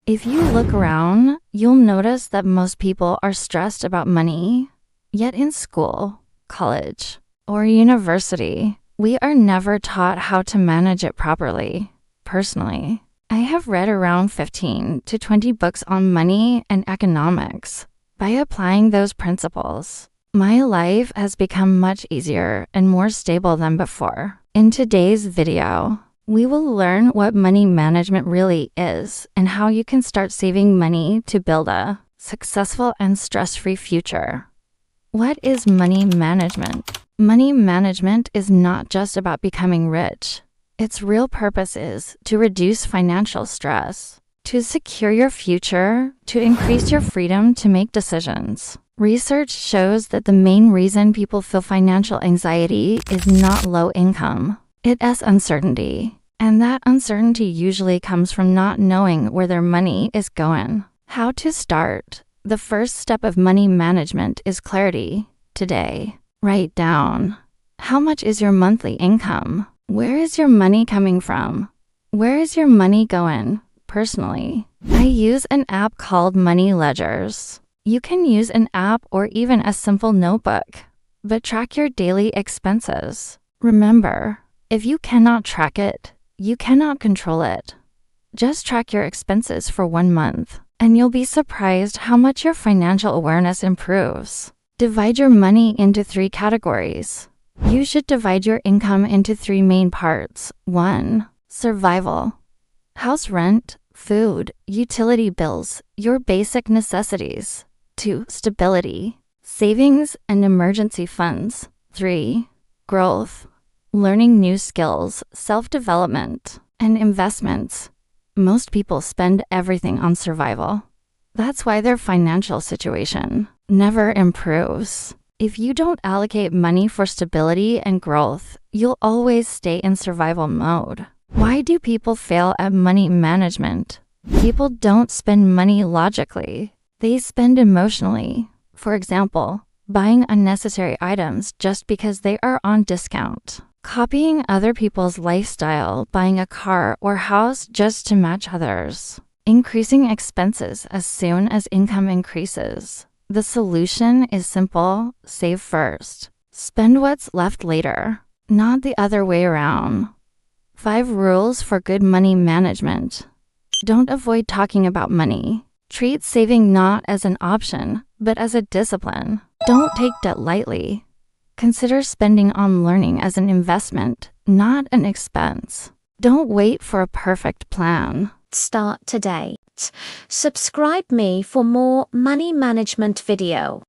If you look around, you'll notice that most people are stressed about money. Yet in school, college, or university, we are never taught how to manage it properly. Personally, I have read around 15 to 20 books on money and economics. By applying those principles, my life has become much easier and more stable than before. In today's video, we will learn what money management really is and how you can start saving money to build a successful and stress-free future. What is money management? Money management is not just about becoming rich. Its real purpose is to reduce financial stress, to secure your future, to increase your freedom to make decisions. Research shows that the main reason people feel financial anxiety is not low income. It is uncertainty. And that uncertainty usually comes from not knowing where their money is going. How to start? The first step of money management is clarity. Today, write down. How much is your monthly income? Where is your money coming from? Where is your money going? Personally, I use an app called Money Ledgers. You can use an app or even a simple notebook, but track your daily expenses. Remember, if you cannot track it, you cannot control it. Just track your expenses for 1 month, and you'll be surprised how much your financial awareness improves. Divide your money into 3 categories. You should divide your income into 3 main parts. 1. Survival. House rent, food, utility bills, your basic necessities. 2. Stability. Savings and emergency funds. 3. Growth. Learning new skills, self-development, and investments. Most people spend everything on survival. That's why their financial situation never improves. If you don't allocate money for stability and growth, you'll always stay in survival mode. Why do people fail at money management? People don't spend money logically. They spend emotionally. For example, buying unnecessary items just because they are on discount. Copying other people's lifestyle, buying a car or house just to match others. Increasing expenses as soon as income increases. The solution is simple: save first. Spend what's left later, not the other way around. 5 rules for good money management. Don't avoid talking about money. Treat saving not as an option, but as a discipline. Don't take debt lightly. Consider spending on learning as an investment, not an expense. Don't wait for a perfect plan. Start today. Subscribe me for more money management video.